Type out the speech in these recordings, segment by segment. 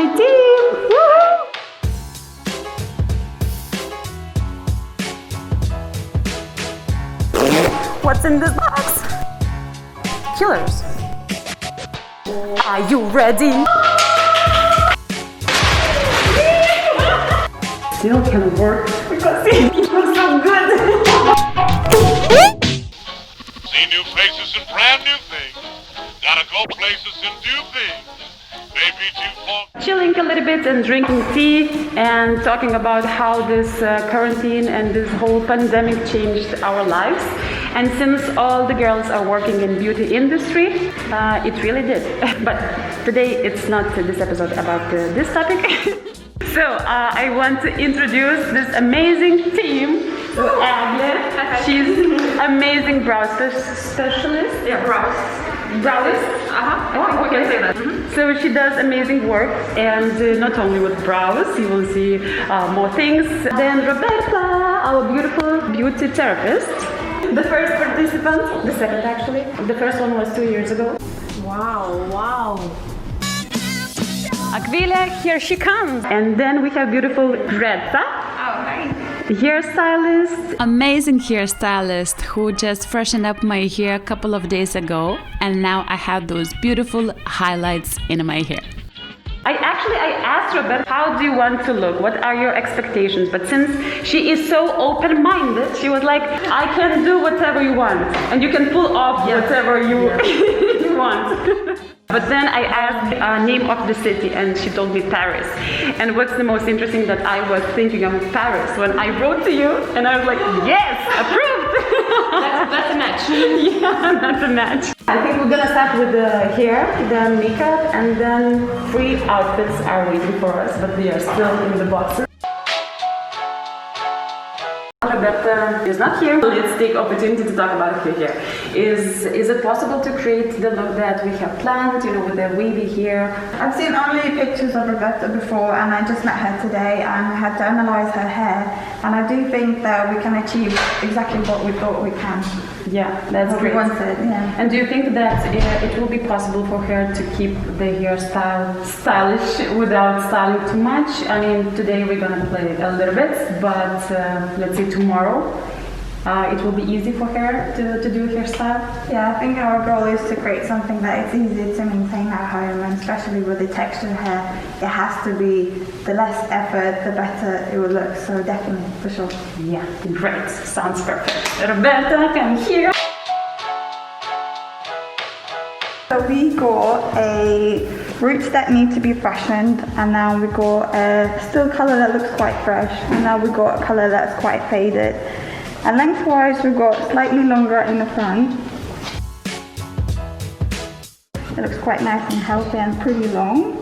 my team! Woohoo! What's in this box? Killers. Are you ready? Still can work because it looks so good. See new faces and brand new things. Gotta go places and do things. Maybe too far. Chilling a little bit and drinking tea and talking about how this quarantine and this whole pandemic changed our lives. And since all the girls are working in beauty industry, it really did. But today it's not this episode about this topic. So I want to introduce this amazing team. Giedre, she's amazing brow specialist. Yeah, brows. Browist. Oh, we can say that. So she does amazing work, and not only with brows, you will see more things. Then Roberta, our beautiful beauty therapist. The first participant, the second actually. The first one was 2 years ago. Wow. Aquila, here she comes. And then we have beautiful Greta. Oh, nice. Hairstylist. Amazing hairstylist who just freshened up my hair a couple of days ago, and now I have those beautiful highlights in my hair. I asked Roberta, how do you want to look? What are your expectations? But since she is so open-minded, she was like, I can do whatever you want, and you can pull off whatever you want. But then I asked name of the city, and she told me Paris. And what's the most interesting that I was thinking of Paris when I wrote to you, and I was like, yes, approved. That's a match. Yeah, that's a match. I think we're gonna start with the hair, the makeup, and then 3 outfits are waiting for us, but they are still in the boxes. Roberta is not here. Let's take opportunity to talk about her hair. Is it possible to create the look that we have planned, with the wavy hair? I've seen only pictures of Roberta before, and I just met her today, and I had to analyse her hair, and I do think that we can achieve exactly what we thought we can. Yeah, that's what great. We wanted, yeah. And do you think that it will be possible for her to keep the hairstyle stylish without styling too much? I mean, today we're gonna play a little bit, but let's say tomorrow it will be easy for her to do hairstyle. Yeah, I think our goal is to create something that it's easy to maintain at home, and especially with the texture hair, it has to be the less effort, the better it will look. So definitely, for sure. Yeah, great. Sounds perfect. Roberta, come here. So we got a roots that need to be freshened, and now we got a still colour that looks quite fresh, and now we got a colour that's quite faded. And lengthwise we've got slightly longer in the front. It looks quite nice and healthy and pretty long.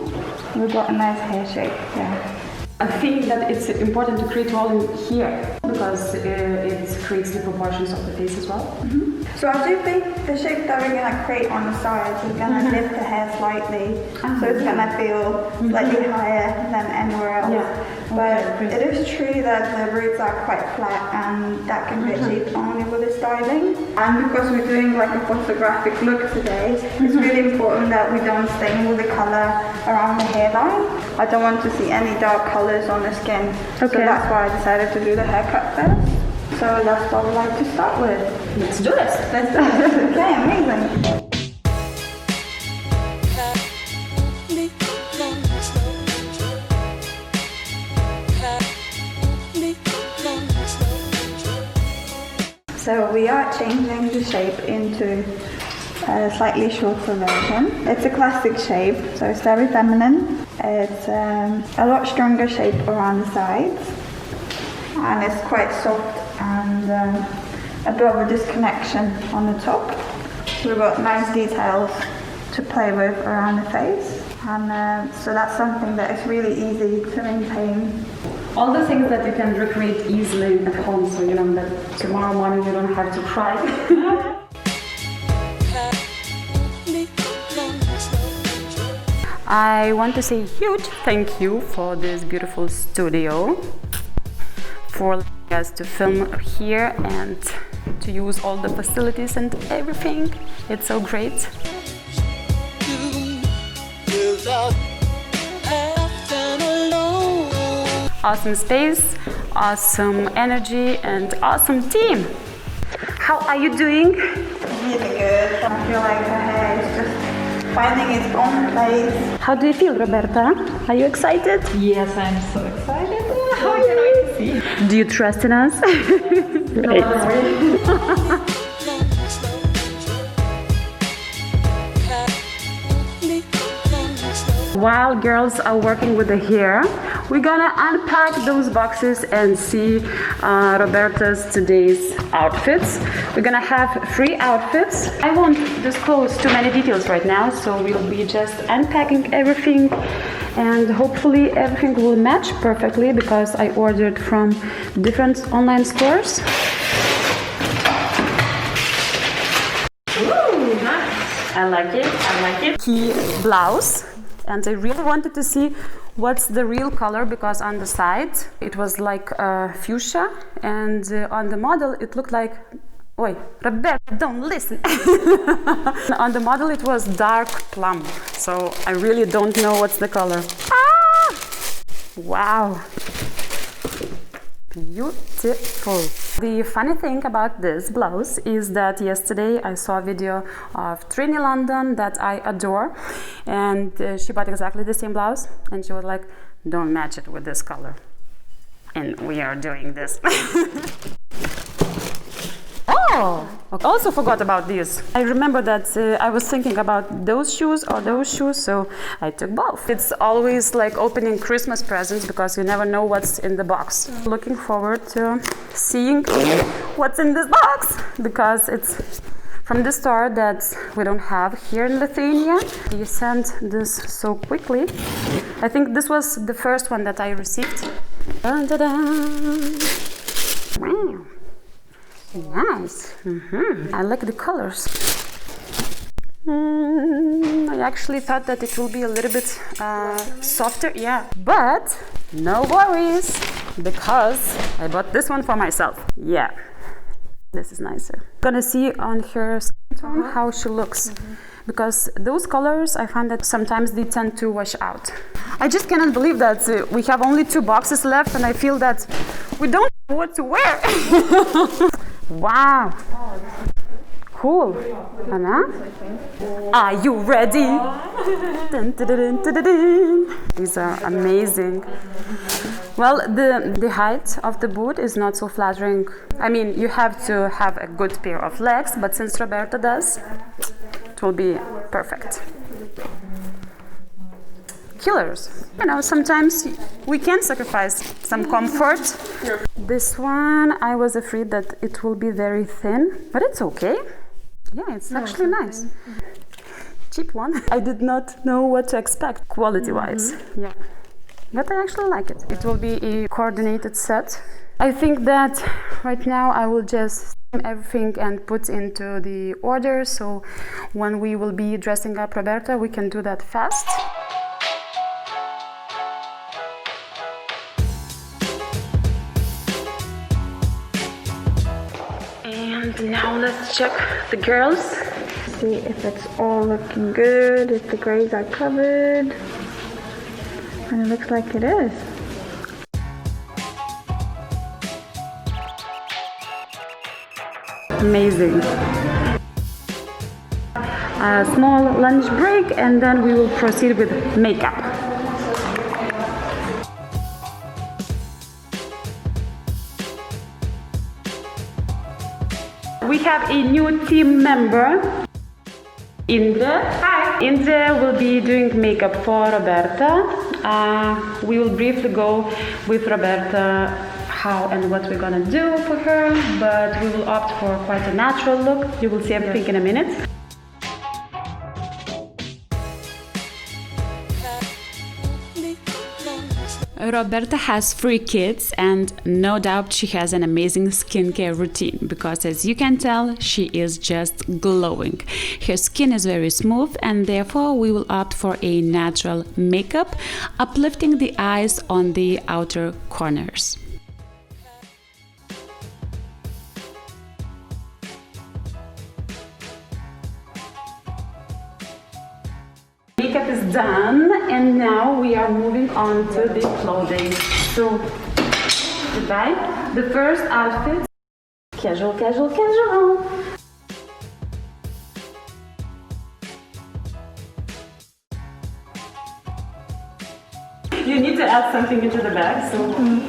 We've got a nice hair shape, yeah. I think that it's important to create volume here because it creates the proportions of the face as well. Mm-hmm. So I do think the shape that we're going to create on the sides is going to lift the hair slightly, so it's going to feel slightly higher than anywhere else. Yeah. But it is true that the roots are quite flat, and that can be achieved only with the styling. And because we're doing like a photographic look today, it's really important that we don't stain with the colour around the hairline. I don't want to see any dark colours on the skin, so that's why I decided to do the haircut first. So that's what I'd like to start with. Let's do this. Let's do this. Okay, amazing. So we are changing the shape into a slightly shorter version. It's a classic shape, so it's very feminine. It's a lot stronger shape around the sides, and it's quite soft and a bit of a disconnection on the top. So we've got nice details to play with around the face, and so that's something that is really easy to maintain. All the things that you can recreate easily at home, so that tomorrow morning you don't have to try. I want to say a huge thank you for this beautiful studio, for allowing us to film here and to use all the facilities and everything. It's so great. Without awesome space, awesome energy, and awesome team. How are you doing? Really good. I feel like the hair is just finding its own place. How do you feel, Roberta? Are you excited? Yes, I'm so excited. How can I see? Do you trust in us? Great. While girls are working with the hair, we're gonna unpack those boxes and see Roberta's today's outfits. We're gonna have 3 outfits. I won't disclose too many details right now, so we'll be just unpacking everything, and hopefully everything will match perfectly because I ordered from different online stores. Ooh, nice. I like it. I like it. Key blouse. And I really wanted to see what's the real color because on the side it was like fuchsia, and on the model it looked like, oi, Roberta, don't listen. On the model it was dark plum, so I really don't know what's the color. Ah! Wow. Beautiful. The funny thing about this blouse is that yesterday I saw a video of Trini London that I adore, and she bought exactly the same blouse, and she was like, don't match it with this color. And we are doing this. Oh, I also forgot about this. I remember that I was thinking about those shoes or those shoes, so I took both. It's always like opening Christmas presents because you never know what's in the box. Looking forward to seeing what's in this box because it's from the store that we don't have here in Lithuania. You sent this so quickly. I think this was the first one that I received. Dun, dun, dun. Wow. Nice. I like the colors. I actually thought that it will be a little bit softer, yeah. But no worries, because I bought this one for myself. Yeah, this is nicer. Gonna see on her skin tone how she looks. Because those colors, I find that sometimes they tend to wash out. I just cannot believe that we have only 2 boxes left, and I feel that we don't know what to wear. Wow, cool. Anna? Are you ready? Dun, dun, dun, dun, dun, dun. These are amazing. Well, the height of the boot is not so flattering. I mean, you have to have a good pair of legs, but since Roberta does, it will be perfect. Killers. You know, sometimes we can sacrifice some comfort. This one, I was afraid that it will be very thin, but it's okay. Yeah, it's actually nice. Cheap one. I did not know what to expect quality-wise. Yeah, but I actually like it. It will be a coordinated set. I think that right now I will just everything and put into the order, so when we will be dressing up Roberta, we can do that fast. And now let's check the girls. See if it's all looking good, if the grays are covered. And it looks like it is. Amazing. A small lunch break, and then we will proceed with makeup. We have a new team member, Giedre. Hi. Giedre will be doing makeup for Roberta. We will briefly go with Roberta how and what we're gonna do for her, but we will opt for quite a natural look. You will see everything in a minute. Roberta has 3 kids, and no doubt she has an amazing skincare routine because, as you can tell, she is just glowing. Her skin is very smooth, and therefore we will opt for a natural makeup, uplifting the eyes on the outer corners. Makeup is done, and now we are moving on to the clothing. So, goodbye. The first outfit, casual, casual, casual. You need to add something into the bag, so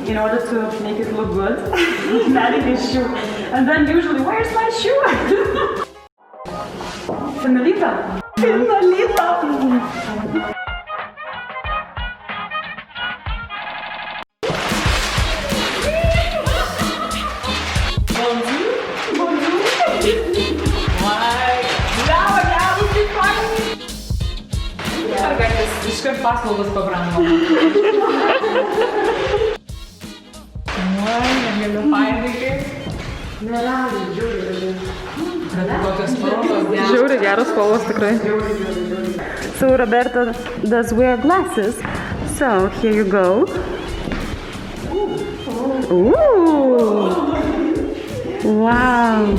in order to make it look good, adding a shoe. And then usually, where's my shoe? Finalita. Finalita. Iškart paslaugos pabrango. Negaliu paaiškinti. Kokios spalvos geros. Žiauriai geros spalvos tikrai. So Roberta does wear glasses. So here you go. Ooh. Wow.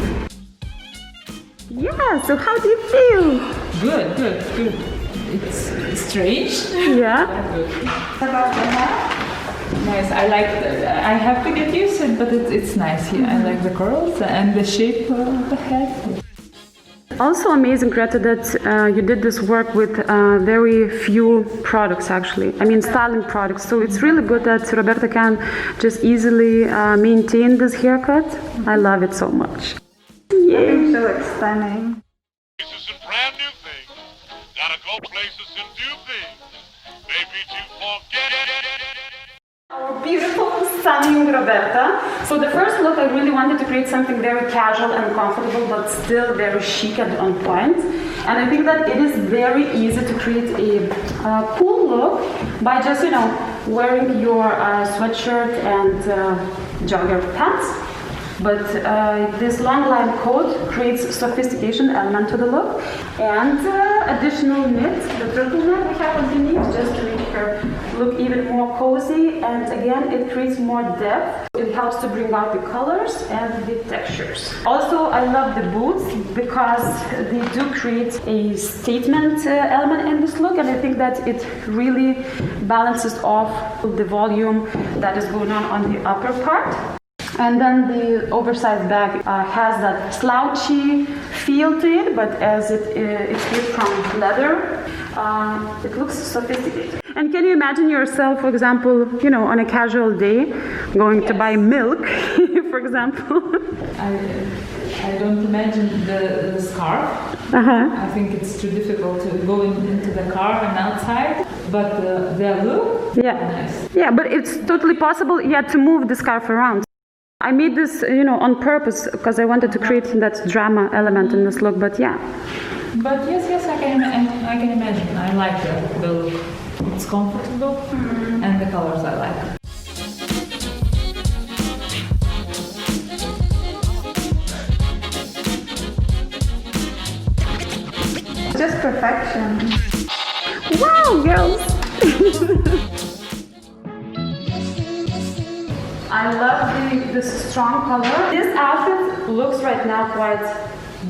Yeah, so how do you feel? Good. It's strange. Yeah. About the hair? Nice. I have to get used to it, but it's nice. Yeah, I like the curls and the shape of the head. Also amazing, Greta, that you did this work with very few products actually. I mean styling products. So it's really good that Roberta can just easily maintain this haircut. I love it so much. It looks stunning. Places and brand new things. Gotta go places and do things. Maybe to forget. Our beautiful, stunning Roberta. So the first look, I really wanted to create something very casual and comfortable, but still very chic and on point. And I think that it is very easy to create a cool look by just, wearing your sweatshirt and jogger pants. But this long line coat creates sophistication element to the look, and additional knit, the turtleneck we have underneath, just to make her look even more cozy. And again, it creates more depth. It helps to bring out the colors and the textures. Also, I love the boots because they do create a statement element in this look, and I think that it really balances off the volume that is going on the upper part. And then the oversized bag has that slouchy feel to it, but as it's made from leather, it looks sophisticated. And can you imagine yourself, for example, on a casual day, going to buy milk, for example? I don't imagine the scarf. I think it's too difficult to go into the car and outside, but the look, nice. Yeah, but it's totally possible, to move the scarf around. I made this, on purpose because I wanted to create that drama element in this look, but yeah. But yes, I can imagine. I like the look. It's comfortable, and the colors I like. Just perfection. Wow, girls! I love this strong color. This outfit looks right now quite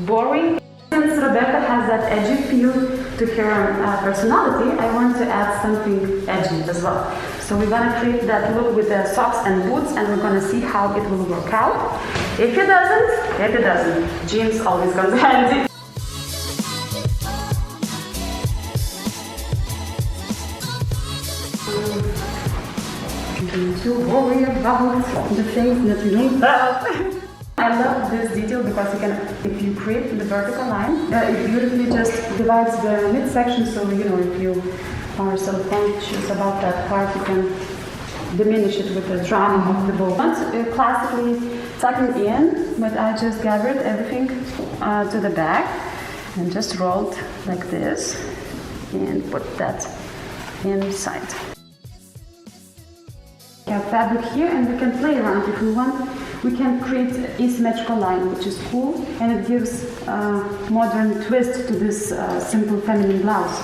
boring. Since Roberta has that edgy feel to her personality, I want to add something edgy as well. So we're gonna create that look with the socks and boots, and we're gonna see how it will work out. If it doesn't, jeans always comes handy. To worry about the things that you don't have. I love this detail because if you create the vertical line, it beautifully just divides the midsection. So if you are self-conscious about that part, you can diminish it with the drama of the bow. Not classically tucking in, but I just gathered everything to the back and just rolled like this and put that inside. We have fabric here, and we can play around if we want. We can create an asymmetrical line, which is cool, and it gives a modern twist to this simple feminine blouse.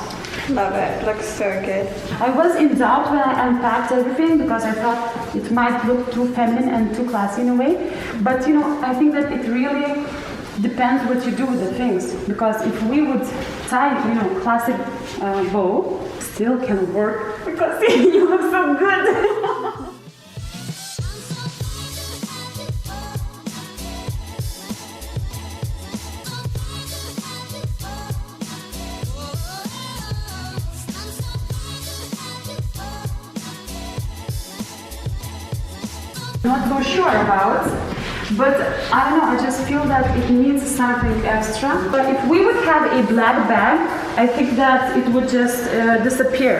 Love it, looks so good. I was in doubt when I unpacked everything because I thought it might look too feminine and too classy in a way. But I think that it really depends what you do with the things. Because if we would tie, classic bow, still can work because you look so good. Not so sure about, but I don't know, I just feel that it needs something extra. But if we would have a black bag, I think that it would just disappear.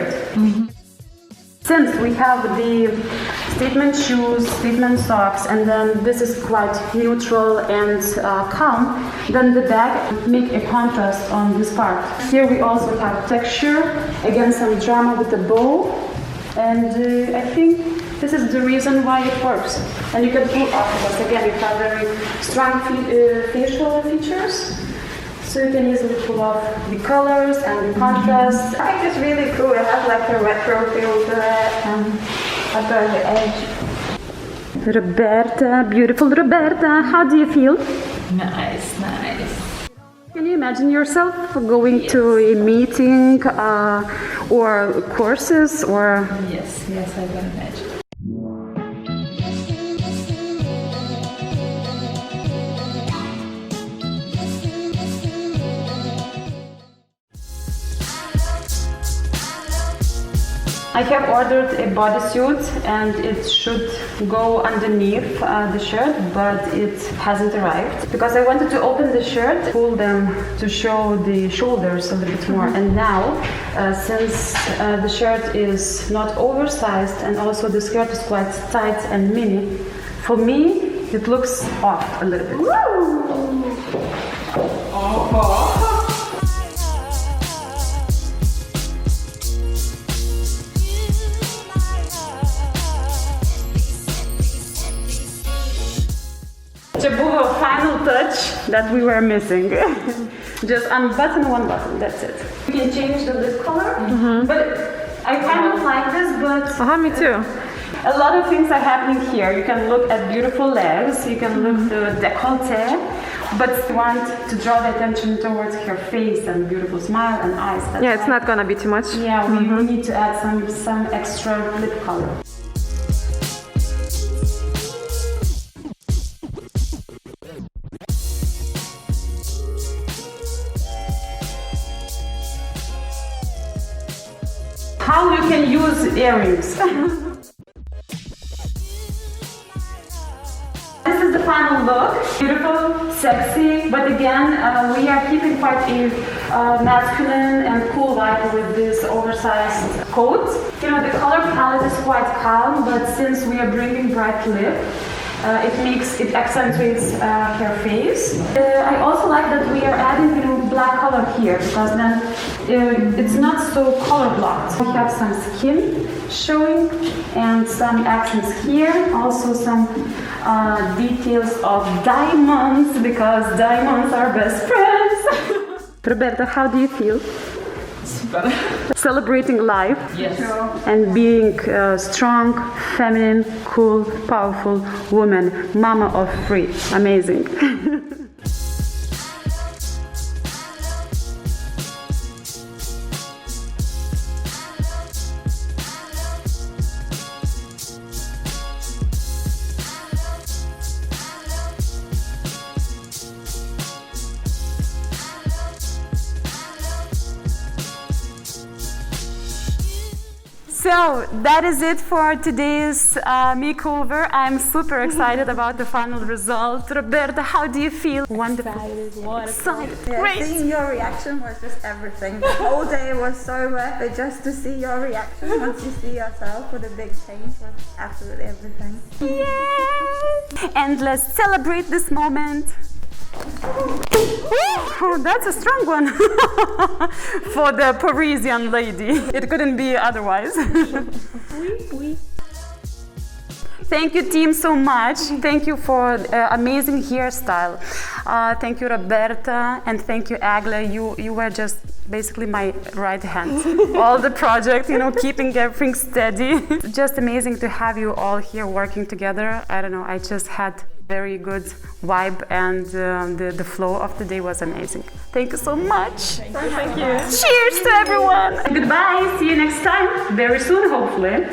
Since we have the statement shoes, statement socks, and then this is quite neutral and calm, then the bag make a contrast on this part. Here we also have texture, again some drama with the bow, and I think this is the reason why it works. And you can pull off because again you have very strong facial features. So you can easily pull off the colors and the contrast. I think it's really cool. It has like a retro feel to it and I've got the edge. Roberta, beautiful Roberta, how do you feel? Nice, nice. Can you imagine yourself going to a meeting or courses or? Yes, I can imagine. I have ordered a bodysuit and it should go underneath the shirt, but it hasn't arrived because I wanted to open the shirt, pull them to show the shoulders a little bit more. And now, since the shirt is not oversized and also the skirt is quite tight and mini, for me it looks off a little bit. Це було final touch that we were missing. Just unbutton one button, that's it. You can change the lip color, but I kind of like this, but Me too. a lot of things are happening here. You can look at beautiful legs, you can look at the décolleté, but you want to draw the attention towards her face and beautiful smile and eyes. That's Yeah, it's why- not gonna be too much. Yeah, we need to add some extra lip color. How you can use earrings. This is the final look. Beautiful, sexy, but again, we are keeping quite a masculine and cool vibe with this oversized coat. You know, the color palette is quite calm, but since we are bringing bright lip, it accentuates her face. I also like that we are adding, black color here because then it's not so color blocked. We have some skin showing and some accents here. Also some details of diamonds because diamonds are best friends. Roberta, how do you feel? Super. Celebrating life. Yes. And being a strong, feminine, cool, powerful woman, mama of three. Amazing. So that is it for today's makeover. I'm super excited about the final result. Roberta, how do you feel? Wonderful. Excited. Yeah, Great. seeing your reaction was just everything. The whole day was so worth it just to see your reaction once you see yourself with a big change was absolutely everything. Yay! And let's celebrate this moment. Oh, that's a strong one for the Parisian lady. It couldn't be otherwise. Thank you, team, so much. Thank you for amazing hairstyle. Thank you, Roberta, and thank you, Agle. You were just basically my right hand. All the project, keeping everything steady. Just amazing to have you all here working together. I don't know, I just had very good vibe and the flow of the day was amazing. Thank you so much. Thank you. Cheers to everyone. Goodbye. See you next time. Very soon, hopefully.